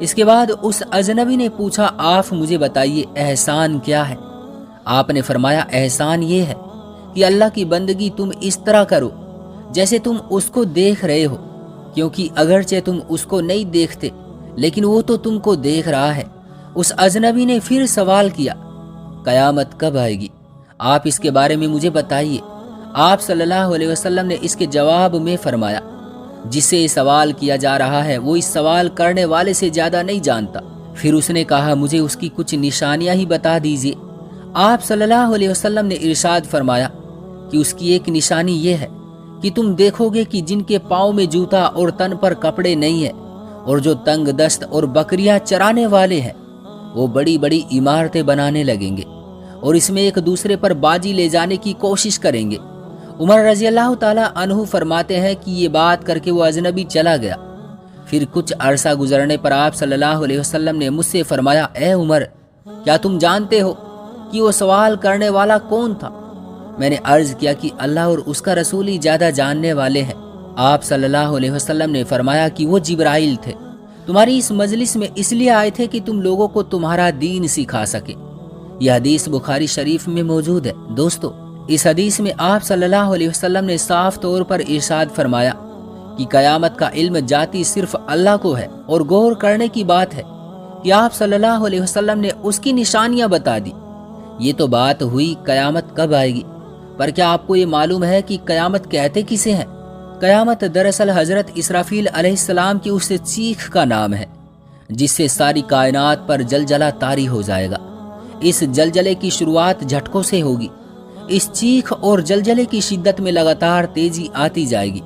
اس کے بعد اس اجنبی نے پوچھا آپ مجھے بتائیے احسان کیا ہے؟ آپ نے فرمایا احسان یہ ہے کہ اللہ کی بندگی تم اس طرح کرو جیسے تم اس کو دیکھ رہے ہو، کیونکہ اگرچہ تم اس کو نہیں دیکھتے لیکن وہ تو تم کو دیکھ رہا ہے۔ اس اجنبی نے پھر سوال کیا قیامت کب آئے گی؟ آپ اس کے بارے میں مجھے بتائیے۔ آپ صلی اللہ علیہ وسلم نے اس کے جواب میں فرمایا جس سے سوال کیا جا رہا ہے وہ اس سوال کرنے والے سے زیادہ نہیں جانتا۔ پھر اس نے کہا مجھے اس کی کچھ نشانیاں ہی بتا دیجیے۔ آپ صلی اللہ علیہ وسلم نے ارشاد فرمایا کہ اس کی ایک نشانی یہ ہے کہ تم دیکھو گے کہ جن کے پاؤں میں جوتا اور تن پر کپڑے نہیں ہیں اور جو تنگ دست اور بکریاں چرانے والے ہیں وہ بڑی بڑی عمارتیں بنانے لگیں گے اور اس میں ایک دوسرے پر بازی لے جانے کی کوشش کریں گے۔ عمر رضی اللہ تعالیٰ عنہ فرماتے ہیں کہ یہ بات کر کے وہ اجنبی چلا گیا۔ پھر کچھ عرصہ گزرنے پر آپ صلی اللہ علیہ وسلم نے مجھ سے فرمایا اے عمر، کیا تم جانتے ہو کہ وہ سوال کرنے والا کون تھا؟ میں نے عرض کیا کہ اللہ اور اس کا رسول ہی زیادہ جاننے والے ہیں۔ آپ صلی اللہ علیہ وسلم نے فرمایا کہ وہ جبرائیل تھے، تمہاری اس مجلس میں اس لیے آئے تھے کہ تم لوگوں کو تمہارا دین سکھا سکے۔ یہ حدیث بخاری شریف میں موجود ہے۔ دوستو، اس حدیث میں آپ صلی اللہ علیہ وسلم نے صاف طور پر ارشاد فرمایا کہ قیامت کا علم جاتی صرف اللہ کو ہے، اور غور کرنے کی بات ہے کہ آپ صلی اللہ علیہ وسلم نے اس کی نشانیاں بتا دی۔ یہ تو بات ہوئی قیامت کب آئے گی، پر کیا آپ کو یہ معلوم ہے کہ قیامت کہتے کسے ہیں؟ قیامت دراصل حضرت اسرافیل علیہ السلام کی اس چیخ کا نام ہے جس سے ساری کائنات پر جلجلہ طاری ہو جائے گا۔ اس جلجلے کی شروعات جھٹکوں سے ہوگی۔ اس چیخ اور جلجلے کی شدت میں لگاتار تیزی آتی جائے گی۔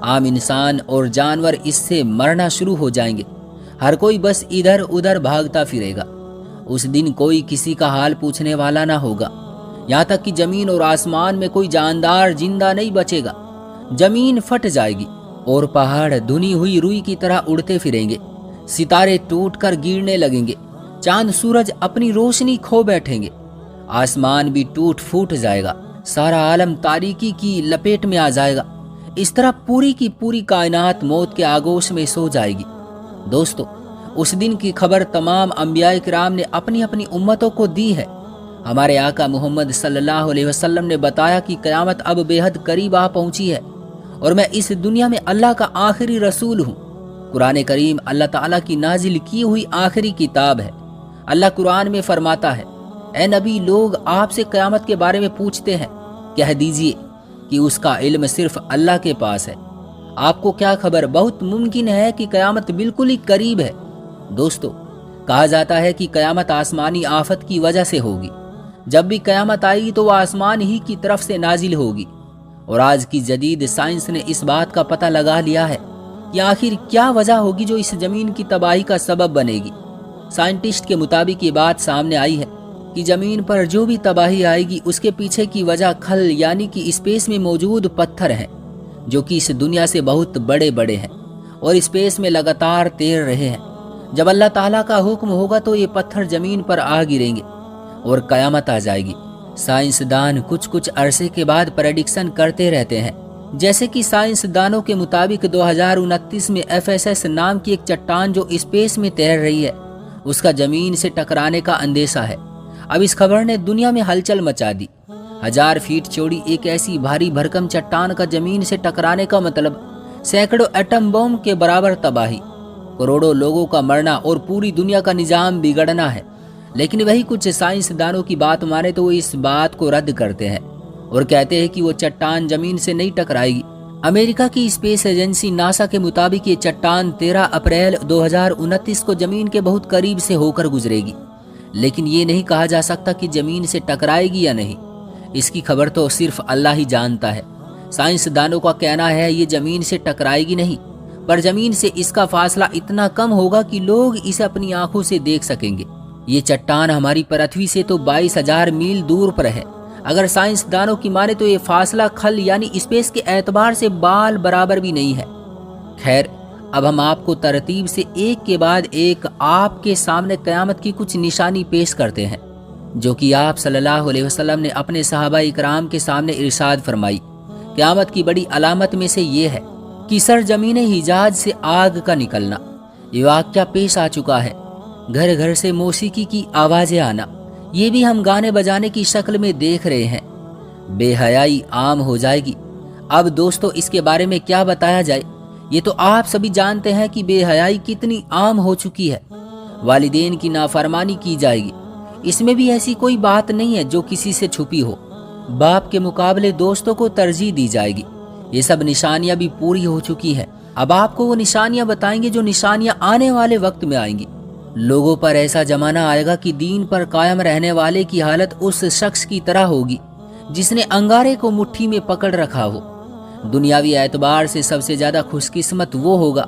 عام انسان اور جانور اس سے مرنا شروع ہو جائیں گے۔ ہر کوئی بس ادھر ادھر بھاگتا پھرے گا۔ اس دن کوئی کسی کا حال پوچھنے والا نہ ہوگا، یہاں تک کہ زمین اور آسمان میں کوئی جاندار زندہ نہیں بچے گا۔ زمین پھٹ جائے گی اور پہاڑ دھنی ہوئی روئی کی طرح اڑتے پھریں گے، ستارے ٹوٹ کر گرنے لگیں گے، چاند سورج اپنی روشنی کھو بیٹھیں گے، آسمان بھی ٹوٹ پھوٹ جائے گا، سارا عالم تاریکی کی لپیٹ میں آ جائے گا۔ اس طرح پوری کی پوری کائنات موت کے آغوش میں سو جائے گی۔ دوستو، اس دن کی خبر تمام انبیاء کرام نے اپنی اپنی امتوں کو دی ہے۔ ہمارے آقا محمد صلی اللہ علیہ وسلم نے بتایا کہ قیامت اب بے حد قریب آ پہنچی ہے اور میں اس دنیا میں اللہ کا آخری رسول ہوں۔ قرآن کریم اللہ تعالیٰ کی نازل کی ہوئی آخری کتاب ہے۔ اللہ قرآن میں فرماتا ہے اے نبی، لوگ آپ سے قیامت کے بارے میں پوچھتے ہیں، کہہ دیجئے کہ اس کا علم صرف اللہ کے پاس ہے۔ آپ کو کیا خبر، بہت ممکن ہے کہ قیامت بالکل ہی قریب ہے۔ دوستو، کہا جاتا ہے کہ قیامت آسمانی آفت کی وجہ سے ہوگی۔ جب بھی قیامت آئے گی تو وہ آسمان ہی کی طرف سے نازل ہوگی، اور آج کی جدید سائنس نے اس بات کا پتہ لگا لیا ہے کہ آخر کیا وجہ ہوگی جو اس زمین کی تباہی کا سبب بنے گی۔ سائنٹسٹ کے مطابق یہ بات سامنے آئی ہے کہ زمین پر جو بھی تباہی آئے گی اس کے پیچھے کی وجہ خل یعنی کہ اسپیس میں موجود پتھر ہیں، جو کہ اس دنیا سے بہت بڑے بڑے ہیں اور اسپیس میں لگاتار تیر رہے ہیں۔ جب اللہ تعالیٰ کا حکم ہوگا تو یہ پتھر زمین پر آ گریں گے اور قیامت آ جائے گی۔ سائنسدان کچھ عرصے کے بعد پریڈکشن کرتے رہتے ہیں، جیسے کہ سائنسدانوں کے مطابق 2029 میں FSS نام کی ایک چٹان جو اسپیس میں تیر رہی ہے اس کا زمین سے ٹکرانے کا اندیشہ ہے۔ اب اس خبر نے دنیا میں ہلچل مچا دی۔ 1000 فیٹ چوڑی ایک ایسی بھاری بھرکم چٹان کا زمین سے ٹکرانے کا مطلب سینکڑوں ایٹم بم کے برابر تباہی، کروڑوں لوگوں کا مرنا اور پوری دنیا کا نظام بگڑنا ہے۔ لیکن وہی کچھ سائنسدانوں کی بات مانے تو وہ اس بات کو رد کرتے ہیں اور کہتے ہیں کہ وہ چٹان زمین سے نہیں ٹکرائے گی۔ امریکہ کی اسپیس ایجنسی ناسا کے مطابق یہ چٹان 13 اپریل 2029 کو زمین کے بہت قریب سے ہو کر گزرے گی، لیکن یہ نہیں کہا جا سکتا کہ زمین سے ٹکرائے گی یا نہیں۔ اس کی خبر تو صرف اللہ ہی جانتا ہے۔ سائنسدانوں کا کہنا ہے یہ زمین سے ٹکرائے گی نہیں، پر زمین سے اس کا فاصلہ اتنا کم ہوگا کہ لوگ اسے اپنی آنکھوں سے دیکھ سکیں گے۔ یہ چٹان ہماری پرتھوی سے تو 22,000 میل دور پر ہے۔ اگر سائنسدانوں کی مانے تو یہ فاصلہ خل یعنی اسپیس کے اعتبار سے بال برابر بھی نہیں ہے۔ خیر، اب ہم آپ کو ترتیب سے ایک کے بعد ایک آپ کے سامنے قیامت کی کچھ نشانی پیش کرتے ہیں جو کہ آپ صلی اللہ علیہ وسلم نے اپنے صحابہ اکرام کے سامنے ارشاد فرمائی۔ قیامت کی بڑی علامت میں سے یہ ہے کہ سرزمین حجاز سے آگ کا نکلنا، یہ واقعہ پیش آ چکا ہے۔ گھر گھر سے موسیقی کی آوازیں آنا، یہ بھی ہم گانے بجانے کی شکل میں دیکھ رہے ہیں۔ بے حیائی عام ہو جائے گی۔ اب دوستو اس کے بارے میں کیا بتایا جائے؟ یہ تو آپ سبھی جانتے ہیں کہ بے حیائی کتنی عام ہو چکی ہے۔ والدین کی نافرمانی کی جائے گی، اس میں بھی ایسی کوئی بات نہیں ہے جو کسی سے چھپی ہو۔ باپ کے مقابلے دوستوں کو ترجیح دی جائے گی۔ یہ سب نشانیاں بھی پوری ہو چکی ہیں۔ اب آپ کو وہ نشانیاں بتائیں گے جو نشانیاں آنے والے وقت میں آئیں گی۔ لوگوں پر ایسا زمانہ آئے گا کہ دین پر قائم رہنے والے کی حالت اس شخص کی طرح ہوگی جس نے انگارے کو مٹھی میں پکڑ رکھا ہو۔ دنیاوی اعتبار سے سب سے زیادہ خوش قسمت وہ ہوگا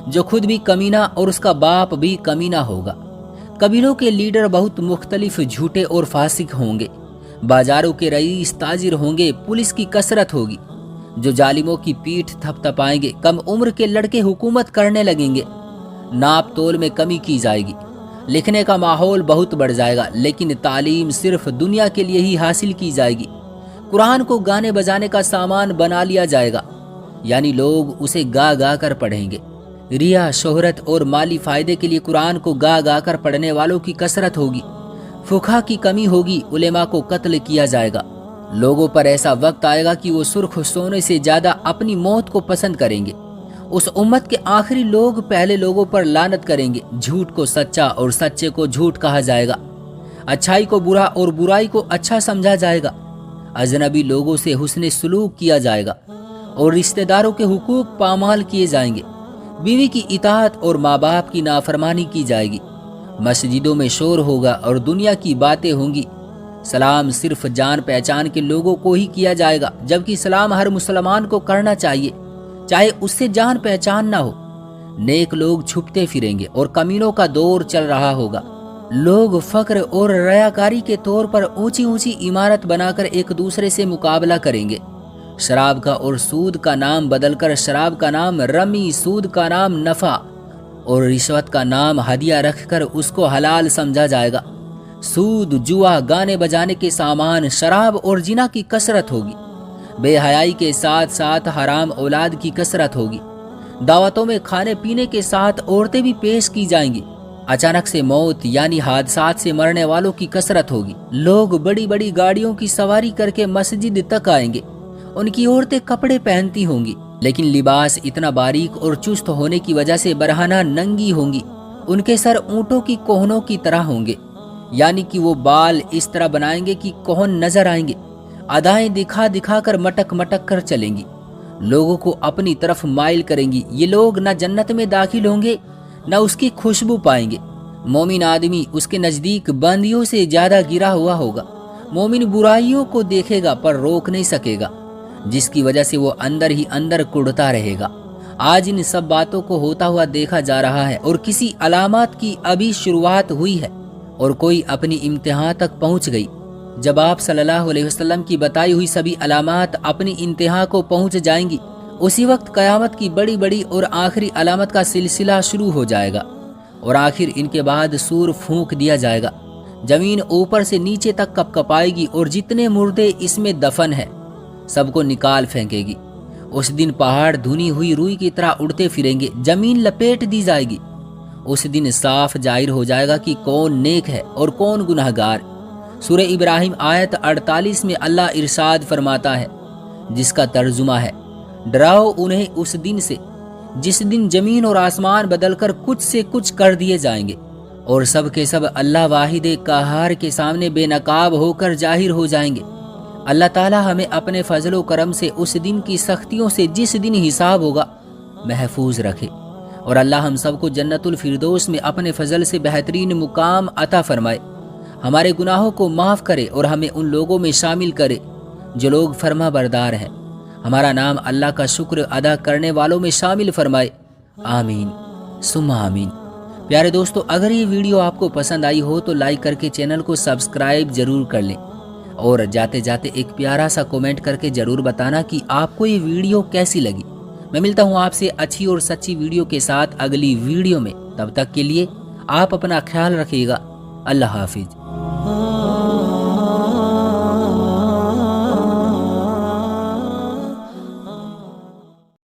جو خود بھی کمینہ اور اس کا باپ بھی کمینہ ہوگا۔ قبیلوں کے لیڈر بہت مختلف جھوٹے اور فاسق ہوں گے۔ بازاروں کے رئیس تاجر ہوں گے۔ پولیس کی کثرت ہوگی جو ظالموں کی پیٹھ تھپ تھپائیں گے۔ کم عمر کے لڑکے حکومت کرنے لگیں گے۔ ناپ تول میں کمی کی جائے گی۔ لکھنے کا ماحول بہت بڑھ جائے گا، لیکن تعلیم صرف دنیا کے لیے ہی حاصل کی جائے گی۔ قرآن کو گانے بجانے کا سامان بنا لیا جائے گا، یعنی لوگ اسے گا گا کر پڑھیں گے۔ ریا، شہرت اور مالی فائدے کے لیے قرآن کو گا گا کر پڑھنے والوں کی کثرت ہوگی۔ فقہا کی کمی ہوگی، علماء کو قتل کیا جائے گا۔ لوگوں پر ایسا وقت آئے گا کہ وہ سرخ سونے سے زیادہ اپنی موت کو پسند کریں گے۔ اس امت کے آخری لوگ پہلے لوگوں پر لعنت کریں گے۔ جھوٹ کو سچا اور سچے کو جھوٹ کہا جائے گا۔ اچھائی کو برا اور برائی کو اچھا سمجھا جائے گا۔ اجنبی لوگوں سے حسن سلوک کیا جائے گا اور رشتہ داروں کے حقوق پامال کیے جائیں گے۔ بیوی کی اطاعت اور ماں باپ کی نافرمانی کی جائے گی۔ مسجدوں میں شور ہوگا اور دنیا کی باتیں ہوں گی۔ سلام صرف جان پہچان کے لوگوں کو ہی کیا جائے گا، جبکہ سلام ہر مسلمان کو کرنا چاہیے، چاہے اس سے جان پہچان نہ ہو۔ نیک لوگ چھپتے پھریں گے اور کمینوں کا دور چل رہا ہوگا۔ لوگ فقر اور ریاکاری کے طور پر اونچی اونچی عمارت بنا کر ایک دوسرے سے مقابلہ کریں گے۔ شراب کا اور سود کا نام بدل کر شراب کا نام رمی، سود کا نام نفع اور رشوت کا نام ہدیہ رکھ کر اس کو حلال سمجھا جائے گا۔ سود، جوا، گانے بجانے کے سامان، شراب اور زنا کی کثرت ہوگی۔ بے حیائی کے ساتھ ساتھ حرام اولاد کی کثرت ہوگی۔ دعوتوں میں کھانے پینے کے ساتھ عورتیں بھی پیش کی جائیں گی۔ اچانک سے موت یعنی حادثات سے مرنے والوں کی کثرت ہوگی۔ لوگ بڑی بڑی گاڑیوں کی سواری کر کے مسجد تک آئیں گے۔ ان کی عورتیں کپڑے پہنتی ہوں گی، لیکن لباس اتنا باریک اور چست ہونے کی وجہ سے برہنہ ننگی ہوں گی۔ ان کے سر اونٹوں کی کوہنوں کی طرح ہوں گے، یعنی کہ وہ بال اس طرح بنائیں گے کہ کوہن نظر آئیں گے۔ ادائیں دکھا دکھا کر مٹک مٹک کر چلیں گی، لوگوں کو اپنی طرف مائل کریں گی۔ یہ لوگ نہ جنت میں داخل ہوں گے نہ اس کی خوشبو پائیں گے۔ مومن آدمی اس کے نزدیک بندیوں سے زیادہ گرا ہوا ہوگا۔ مومن برائیوں کو دیکھے گا پر روک نہیں سکے گا، جس کی وجہ سے وہ اندر ہی اندر کڑتا رہے گا۔ آج ان سب باتوں کو ہوتا ہوا دیکھا جا رہا ہے اور کسی علامات کی ابھی شروعات ہوئی ہے اور کوئی اپنی انتہا تک پہنچ گئی۔ جب آپ صلی اللہ علیہ وسلم کی بتائی ہوئی سبھی علامات اپنی انتہا کو پہنچ جائیں گی، اسی وقت قیامت کی بڑی بڑی اور آخری علامت کا سلسلہ شروع ہو جائے گا، اور آخر ان کے بعد سور پھونک دیا جائے گا۔ زمین اوپر سے نیچے تک کپ کپائے گی اور جتنے مردے اس میں دفن ہے سب کو نکال پھینکے گی۔ اس دن پہاڑ دھنی ہوئی روئی کی طرح اڑتے پھریں گے، زمین لپیٹ دی جائے گی۔ اس دن صاف ظاہر ہو جائے گا کہ کون نیک ہے اور کون گنہگار۔ سورہ ابراہیم آیت 48 میں اللہ ارشاد فرماتا ہے، جس کا ترجمہ ہے، ڈراؤ انہیں اس دن سے جس دن زمین اور آسمان بدل کر کچھ سے کچھ کر دیے جائیں گے اور سب کے سب اللہ واحد قہار کے سامنے بے نقاب ہو کر ظاہر ہو جائیں گے۔ اللہ تعالی ہمیں اپنے فضل و کرم سے اس دن کی سختیوں سے جس دن حساب ہوگا محفوظ رکھے، اور اللہ ہم سب کو جنت الفردوس میں اپنے فضل سے بہترین مقام عطا فرمائے، ہمارے گناہوں کو معاف کرے اور ہمیں ان لوگوں میں شامل کرے جو لوگ فرما بردار ہیں، ہمارا نام اللہ کا شکر ادا کرنے والوں میں شامل فرمائے، آمین ثم آمین۔ پیارے دوستو، اگر یہ ویڈیو آپ کو پسند آئی ہو تو لائک کر کے چینل کو سبسکرائب ضرور کر لیں، اور جاتے جاتے ایک پیارا سا کومنٹ کر کے ضرور بتانا کہ آپ کو یہ ویڈیو کیسی لگی۔ میں ملتا ہوں آپ سے اچھی اور سچی ویڈیو کے ساتھ اگلی ویڈیو میں، تب تک کے لیے آپ اپنا خیال رکھیے گا۔ اللہ حافظ۔